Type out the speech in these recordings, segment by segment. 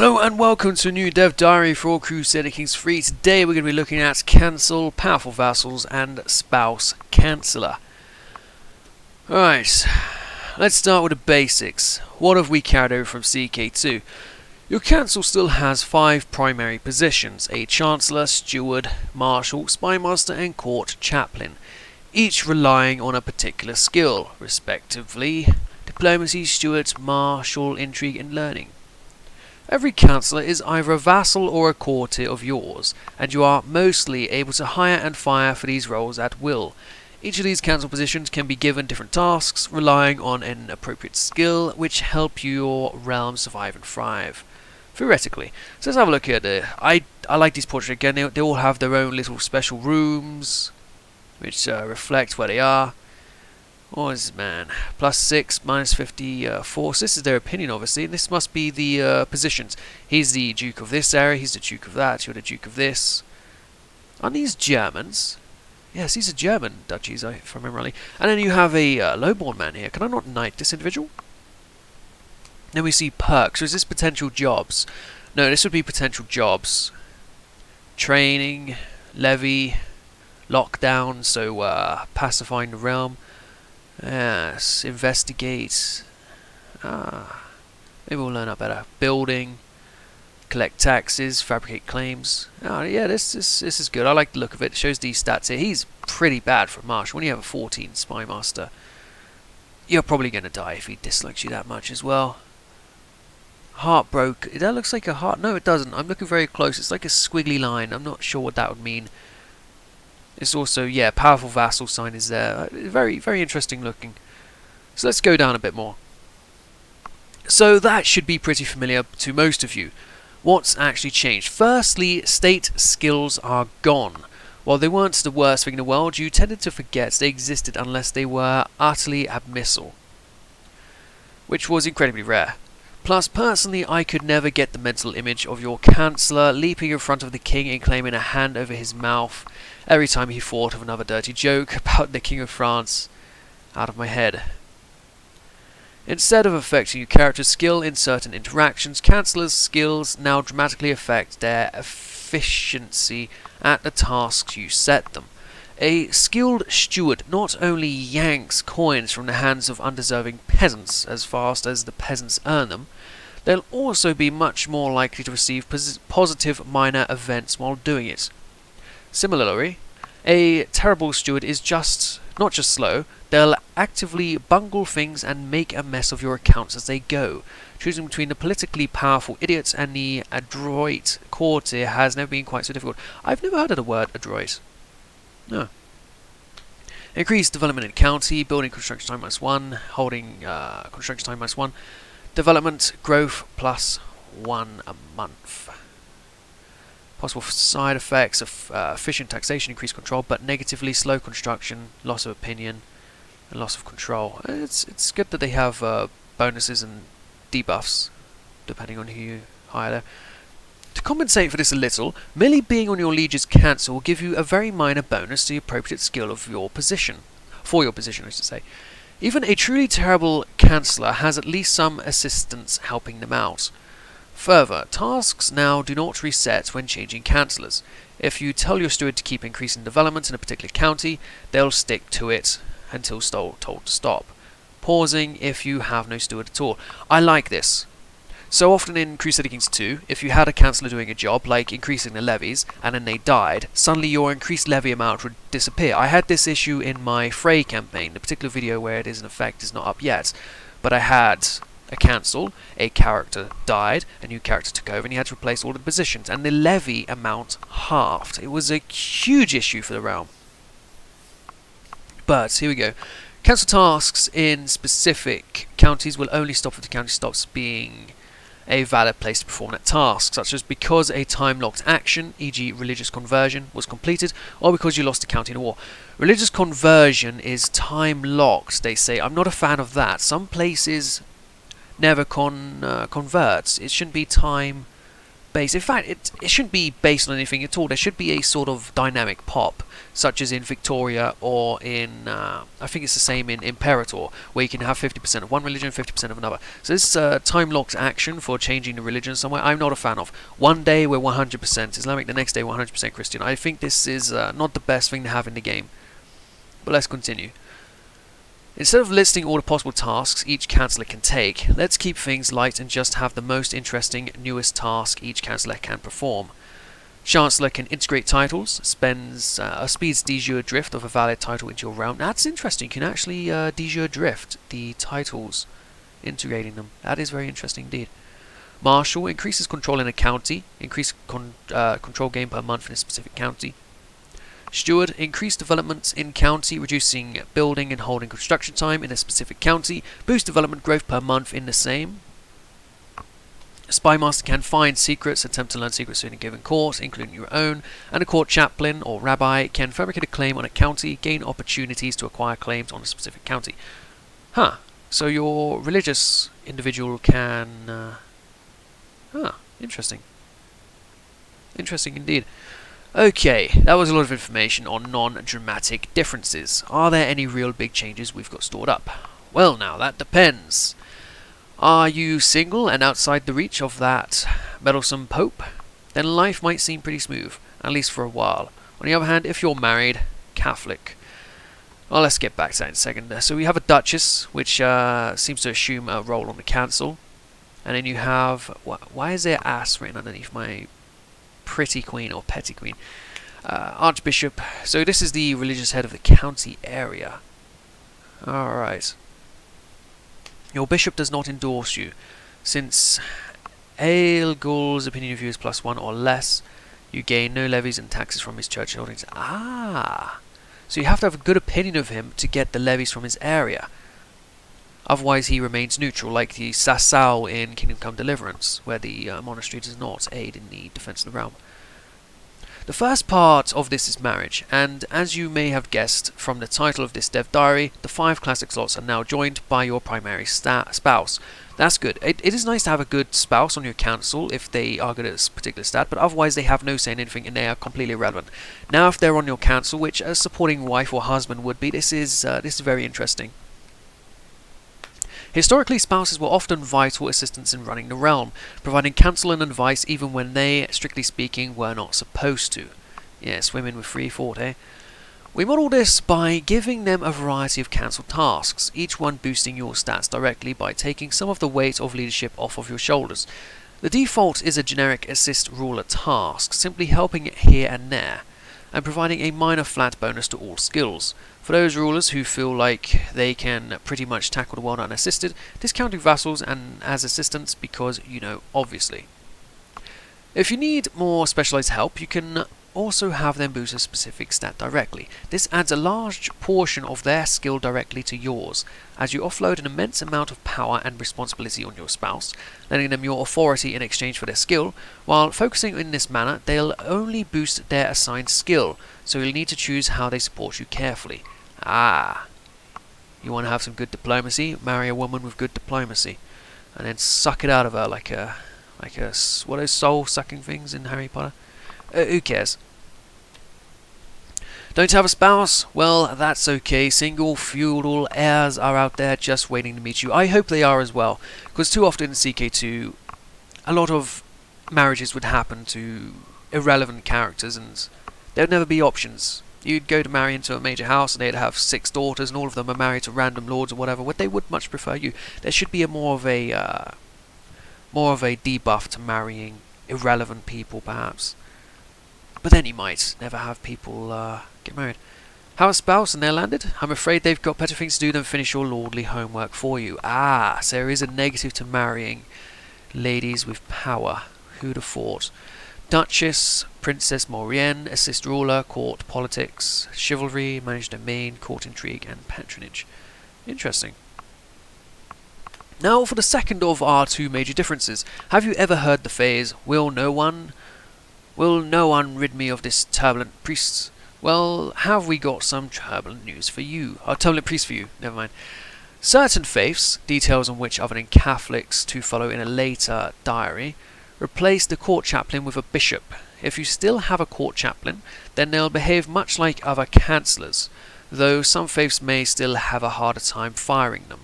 Hello and welcome to a new dev diary for Crusader Kings 3. Today we're going to be looking at Cancel, Powerful Vassals and Spouse Councillor. Alright, let's start with the basics. What have we carried over from CK2? Your Council still has 5 primary positions: a Chancellor, Steward, Marshal, Spymaster and Court Chaplain, each relying on a particular skill, respectively Diplomacy, Steward, Marshal, Intrigue and Learning. Every councillor is either a vassal or a courtier of yours, and you are mostly able to hire and fire for these roles at will. Each of these council positions can be given different tasks, relying on an appropriate skill, which help your realm survive and thrive. Theoretically. So let's have a look at it. I like these portraits again. They all have their own little special rooms, which reflect where they are. What is this man? +6, -54. So this is their opinion, obviously, and this must be the positions. He's the Duke of this area, he's the Duke of that, you're the Duke of this. Aren't these Germans? Yes, these are German duchies, if I remember rightly. And then you have a lowborn man here. Can I not knight this individual? Then we see perks. So is this potential jobs? No, this would be potential jobs. Training, levy, lockdown, so pacifying the realm. Yes, investigate. Maybe we'll learn that better. Building, collect taxes, fabricate claims. Oh yeah, this is good. I like the look of it. It shows these stats here. He's pretty bad for a marshal. When you have a 14 spymaster, you're probably going to die if he dislikes you that much as well. Heartbroken. That looks like a heart. No, it doesn't. I'm looking very close. It's like a squiggly line. I'm not sure what that would mean. It's also, yeah, powerful vassal sign is there. Very, very interesting looking. So let's go down a bit more. So that should be pretty familiar to most of you. What's actually changed? Firstly, state skills are gone. While they weren't the worst thing in the world, you tended to forget they existed unless they were utterly abmissal, which was incredibly rare. Plus, personally, I could never get the mental image of your Councillor leaping in front of the king and claiming a hand over his mouth every time he thought of another dirty joke about the King of France out of my head. Instead of affecting your character's skill in certain interactions, Councillors' skills now dramatically affect their efficiency at the tasks you set them. A skilled steward not only yanks coins from the hands of undeserving peasants as fast as the peasants earn them, they'll also be much more likely to receive positive minor events while doing it. Similarly, a terrible steward is not just slow, they'll actively bungle things and make a mess of your accounts as they go. Choosing between the politically powerful idiots and the adroit courtier has never been quite so difficult. I've never heard of the word adroit. No. Increased development in county, building construction time -1, holding construction time -1, development growth +1 a month. Possible side effects of efficient taxation, increased control, but negatively slow construction, loss of opinion, and loss of control. It's good that they have bonuses and debuffs depending on who you hire there. To compensate for this a little, merely being on your liege's council will give you a very minor bonus to the appropriate skill of your position. For your position, I should say. Even a truly terrible councillor has at least some assistance helping them out. Further, tasks now do not reset when changing councillors. If you tell your steward to keep increasing development in a particular county, they'll stick to it until told to stop, pausing if you have no steward at all. I like this. So often in Crusader Kings 2, if you had a councillor doing a job, like increasing the levies, and then they died, suddenly your increased levy amount would disappear. I had this issue in my Frey campaign. The particular video where it is in effect is not up yet, but I had a council, a character died, a new character took over, and he had to replace all the positions, and the levy amount halved. It was a huge issue for the realm. But, here we go. Council tasks in specific counties will only stop if the county stops being a valid place to perform that task, such as because a time-locked action, e.g. religious conversion, was completed, or because you lost a county in a war. Religious conversion is time-locked, they say. I'm not a fan of that. Some places never converts. It shouldn't be time based. In fact, it shouldn't be based on anything at all. There should be a sort of dynamic pop, such as in Victoria or in, I think it's the same in Imperator, where you can have 50% of one religion, 50% of another. So this time-locked action for changing the religion somewhere, I'm not a fan of. One day we're 100% Islamic, the next day 100% Christian. I think this is not the best thing to have in the game. But let's continue. Instead of listing all the possible tasks each councillor can take, let's keep things light and just have the most interesting, newest task each councillor can perform. Chancellor can integrate titles, speeds de jure drift of a valid title into your realm. That's interesting, you can actually de jure drift the titles, integrating them. That is very interesting indeed. Marshal increases control in a county, increase control gain per month in a specific county. Steward, increase development in county, reducing building and holding construction time in a specific county. Boost development growth per month in the same. Spymaster can find secrets, attempt to learn secrets in a given court, including your own. And a court chaplain or rabbi can fabricate a claim on a county, gain opportunities to acquire claims on a specific county. Huh. So your religious individual can... interesting. Interesting indeed. Okay, that was a lot of information on non-dramatic differences. Are there any real big changes we've got stored up? Well now, that depends. Are you single and outside the reach of that meddlesome pope? Then life might seem pretty smooth, at least for a while. On the other hand, if you're married, Catholic. Well, let's get back to that in a second. So we have a duchess, which seems to assume a role on the council. And then you have... Why is there ass written underneath my... pretty queen or petty queen? Archbishop. So this is the religious head of the county area. Alright. Your bishop does not endorse you. Since Aelgul's opinion of you is +1 or less, you gain no levies and taxes from his church holdings. Ah! So you have to have a good opinion of him to get the levies from his area. Otherwise he remains neutral, like the Vassals in Kingdom Come Deliverance, where the monastery does not aid in the defense of the realm. The first part of this is marriage, and as you may have guessed from the title of this dev diary, the 5 classic slots are now joined by your primary spouse. That's good. It is nice to have a good spouse on your council if they are good at this particular stat, but otherwise they have no say in anything and they are completely irrelevant. Now if they're on your council, which a supporting wife or husband would be, this is very interesting. Historically, spouses were often vital assistants in running the realm, providing counsel and advice even when they, strictly speaking, were not supposed to. Yes, women with free thought, eh? We model this by giving them a variety of council tasks, each one boosting your stats directly by taking some of the weight of leadership off of your shoulders. The default is a generic assist ruler task, simply helping here and there, and providing a minor flat bonus to all skills. For those rulers who feel like they can pretty much tackle the world unassisted, discounting vassals and as assistants because, you know, obviously. If you need more specialized help, you can also have them boost a specific stat directly. This adds a large portion of their skill directly to yours, as you offload an immense amount of power and responsibility on your spouse, lending them your authority in exchange for their skill. While focusing in this manner, they'll only boost their assigned skill, so you'll need to choose how they support you carefully. Ah, you want to have some good diplomacy? Marry a woman with good diplomacy, and then suck it out of her like a what are those soul-sucking things in Harry Potter? Who cares? Don't have a spouse? Well, that's okay. Single feudal heirs are out there just waiting to meet you. I hope they are as well, because too often in CK2, a lot of marriages would happen to irrelevant characters, and there'd never be options. You'd go to marry into a major house and they'd have 6 daughters and all of them are married to random lords or whatever. They would much prefer you. There should be more of a debuff to marrying irrelevant people, perhaps. But then you might never have people get married. Have a spouse and they're landed? I'm afraid they've got better things to do than finish your lordly homework for you. Ah, so there is a negative to marrying ladies with power. Who'd have thought? Duchess, Princess Maurienne, assist ruler, court politics, chivalry, managed domain, court intrigue, and patronage. Interesting. Now for the second of our 2 major differences. Have you ever heard the phrase, will no one rid me of this turbulent priest? Well, have we got some turbulent news for you? Turbulent priest for you, never mind. Certain faiths, details on which other than Catholics to follow in a later diary, Replace the court chaplain with a bishop. If you still have a court chaplain, then they'll behave much like other councillors, though some faiths may still have a harder time firing them.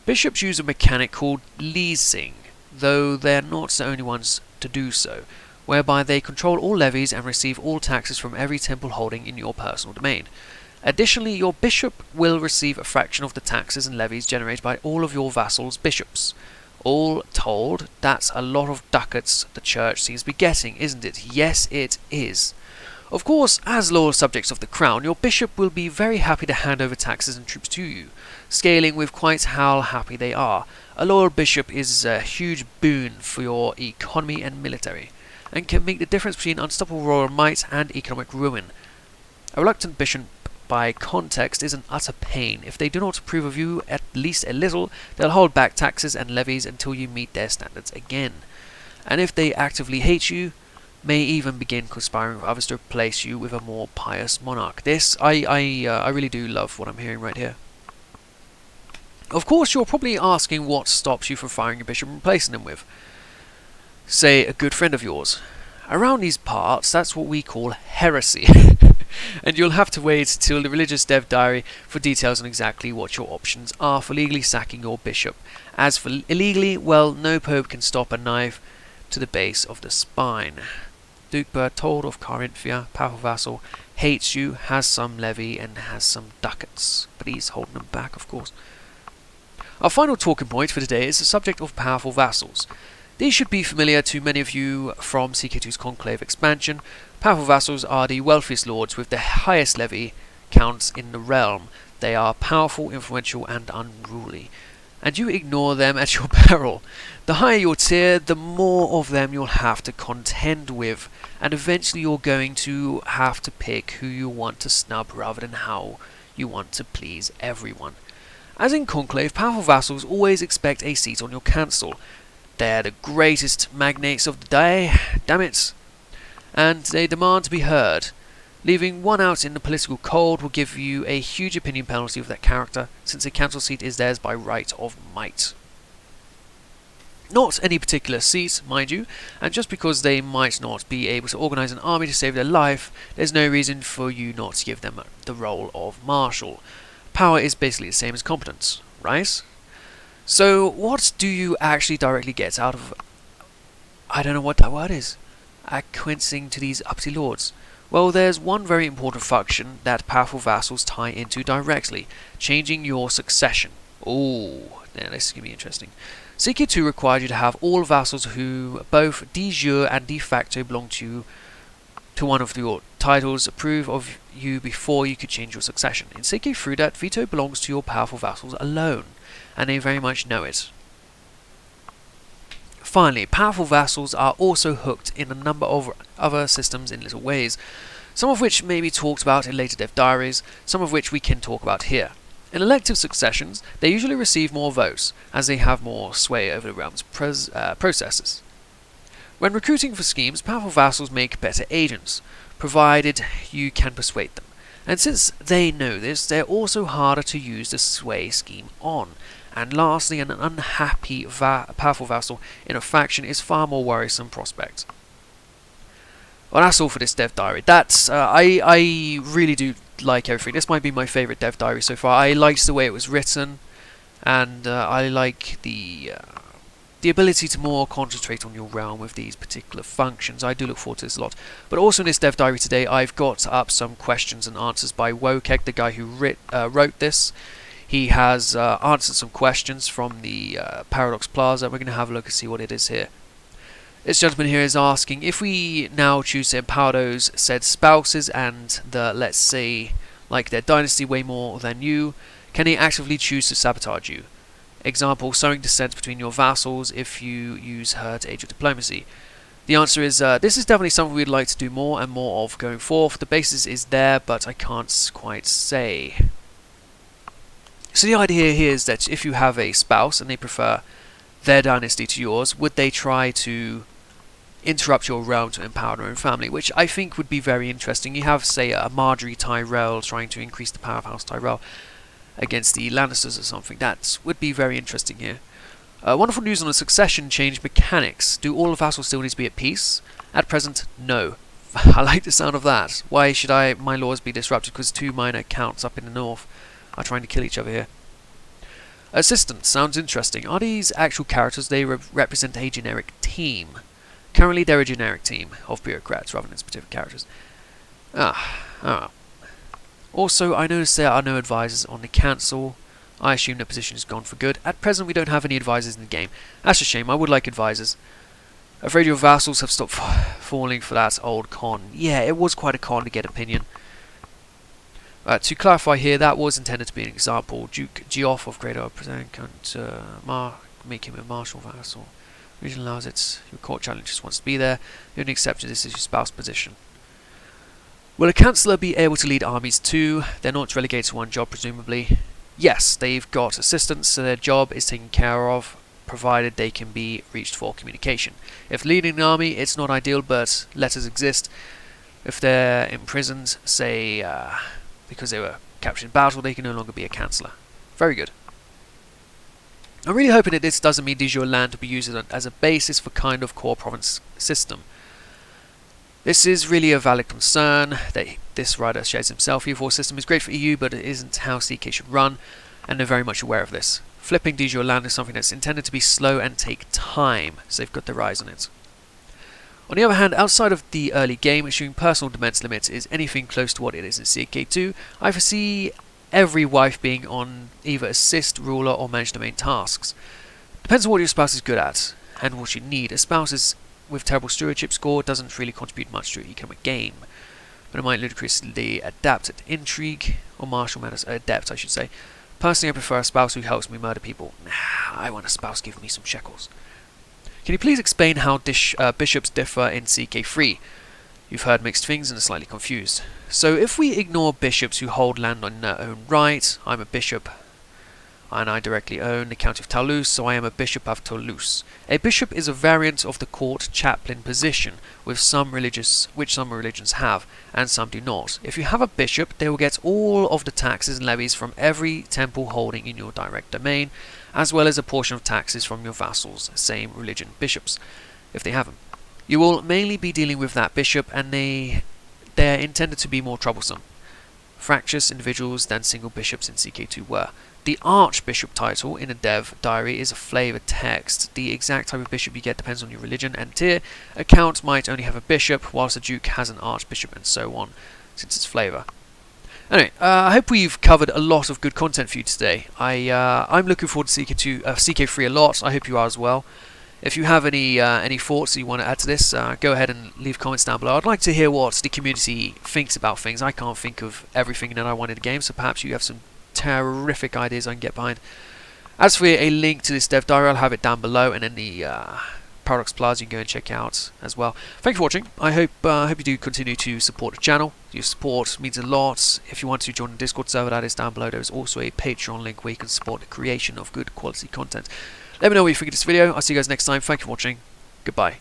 Bishops use a mechanic called leasing, though they're not the only ones to do so, whereby they control all levies and receive all taxes from every temple holding in your personal domain. Additionally, your bishop will receive a fraction of the taxes and levies generated by all of your vassals' bishops. All told, that's a lot of ducats the church seems to be getting, isn't it? Yes, it is. Of course, as loyal subjects of the crown, your bishop will be very happy to hand over taxes and troops to you, scaling with quite how happy they are. A loyal bishop is a huge boon for your economy and military, and can make the difference between unstoppable royal might and economic ruin. A reluctant bishop, by context, is an utter pain. If they do not approve of you at least a little, they'll hold back taxes and levies until you meet their standards again. And if they actively hate you, may even begin conspiring with others to replace you with a more pious monarch. This, I really do love what I'm hearing right here. Of course, you're probably asking what stops you from firing your bishop and replacing him with, say, a good friend of yours. Around these parts, that's what we call heresy. And you'll have to wait till the religious dev diary for details on exactly what your options are for legally sacking your bishop. As for illegally, well, no pope can stop a knife to the base of the spine. Duke Berthold of Carinthia, powerful vassal, hates you, has some levy, and has some ducats. But he's holding them back, of course. Our final talking point for today is the subject of powerful vassals. These should be familiar to many of you from CK2's Conclave expansion. Powerful vassals are the wealthiest lords with the highest levy counts in the realm. They are powerful, influential, and unruly, and you ignore them at your peril. The higher your tier, the more of them you'll have to contend with, and eventually you're going to have to pick who you want to snub rather than how you want to please everyone. As in Conclave, powerful vassals always expect a seat on your council. They're the greatest magnates of the day, damn it, and they demand to be heard. Leaving one out in the political cold will give you a huge opinion penalty of that character, since a council seat is theirs by right of might. Not any particular seat, mind you, and just because they might not be able to organise an army to save their life, there's no reason for you not to give them the role of marshal. Power is basically the same as competence, right? So what do you actually directly get out of, I don't know what that word is, acquiescing to these uppity lords? Well, there's one very important function that powerful vassals tie into directly, changing your succession. Oh, yeah, this is going to be interesting. CK2 required you to have all vassals who both de jure and de facto belong to one of your titles approve of you before you could change your succession. In CK3, that veto belongs to your powerful vassals alone, and they very much know it. Finally, powerful vassals are also hooked in a number of other systems in little ways, some of which may be talked about in later dev diaries, some of which we can talk about here. In elective successions, they usually receive more votes, as they have more sway over the realm's processes. When recruiting for schemes, powerful vassals make better agents, provided you can persuade them. And since they know this, they're also harder to use the sway scheme on. And lastly, an unhappy powerful vassal in a faction is far more worrisome prospect. Well, that's all for this dev diary. That's I really do like everything. This might be my favourite dev diary so far. I liked the way it was written, and I like the ability to more concentrate on your realm with these particular functions. I do look forward to this a lot. But also in this dev diary today, I've got up some questions and answers by Wokeg, the guy who wrote this. He has answered some questions from the Paradox Plaza. We're going to have a look and see what it is here. This gentleman here is asking, if we now choose to empower those said spouses and the, let's say, like their dynasty way more than you, can they actively choose to sabotage you? Example, sowing dissent between your vassals if you use her to aid your diplomacy. The answer is, this is definitely something we'd like to do more and more of going forth. The basis is there, but I can't quite say. So the idea here is that if you have a spouse and they prefer their dynasty to yours, would they try to interrupt your realm to empower their own family, which I think would be very interesting. You have, say, a Marjorie Tyrell trying to increase the power of House Tyrell against the Lannisters or something. That would be very interesting here. Wonderful news on the succession change mechanics. Do all the vassals still need to be at peace? At present, no. I like the sound of that. Why should my laws be disrupted because two minor counts up in the north are trying to kill each other here? Assistants sounds interesting. Are these actual characters? They represent a generic team. Currently, they're a generic team of bureaucrats rather than specific characters. Also, I noticed there are no advisors on the council. I assume the position is gone for good. At present, we don't have any advisors in the game. That's a shame. I would like advisors. Afraid your vassals have stopped falling for that old con. Yeah, it was quite a con to get opinion. To clarify here, that was intended to be an example. Duke Geoff of Greater Present can't make him a martial vassal. Region allows it. Your court challenge just wants to be there. You only accepted this as your spouse position. Will a councillor be able to lead armies too? They're not relegated to one job, presumably. Yes, they've got assistants, so their job is taken care of, provided they can be reached for communication. If leading an army, it's not ideal, but letters exist. If they're imprisoned, say, because they were captured in battle, they can no longer be a councillor. Very good. I'm really hoping that this doesn't mean de jure land to be used as a basis for kind of core province system. This is really a valid concern that this writer shares himself. EU4 system is great for EU, but it isn't how CK should run, and they're very much aware of this. Flipping de jure land is something that's intended to be slow and take time, so they've got their eyes on it. On the other hand, outside of the early game, assuming personal defense limit is anything close to what it is in CK2, I foresee every wife being on either assist, ruler, or manage domain tasks. Depends on what your spouse is good at, and what you need. A spouse with terrible stewardship score doesn't really contribute much to an economic game, but it might ludicrously adapt at intrigue, or martial matters, adept I should say. Personally, I prefer a spouse who helps me murder people. I want a spouse giving me some shekels. Can you please explain how bishops differ in CK3? You've heard mixed things and are slightly confused. So if we ignore bishops who hold land on their own right, I'm a bishop, and I directly own the County of Toulouse, so I am a bishop of Toulouse. A bishop is a variant of the court chaplain position, which some religions have, and some do not. If you have a bishop, they will get all of the taxes and levies from every temple holding in your direct domain, as well as a portion of taxes from your vassals, same religion bishops, if they have them. You will mainly be dealing with that bishop, and they're intended to be more troublesome, fractious individuals than single bishops in CK2 were. The Archbishop title in a dev diary is a flavoured text. The exact type of bishop you get depends on your religion and tier. A count might only have a bishop, whilst a duke has an archbishop, and so on, since it's flavour. Anyway, I hope we've covered a lot of good content for you today. I'm looking forward to CK3 a lot. I hope you are as well. If you have any thoughts that you want to add to this, go ahead and leave comments down below. I'd like to hear what the community thinks about things. I can't think of everything that I want in the game, so perhaps you have some terrific ideas I can get behind. As for a link to this dev diary, I'll have it down below, and then the Paradox Plaza you can go and check out as well. Thank you for watching. I hope you do continue to support the channel. Your support means a lot. If you want to join the Discord server, that is down below. There is also a Patreon link where you can support the creation of good quality content. Let me know what you think of this video. I'll see you guys next time. Thank you for watching. Goodbye.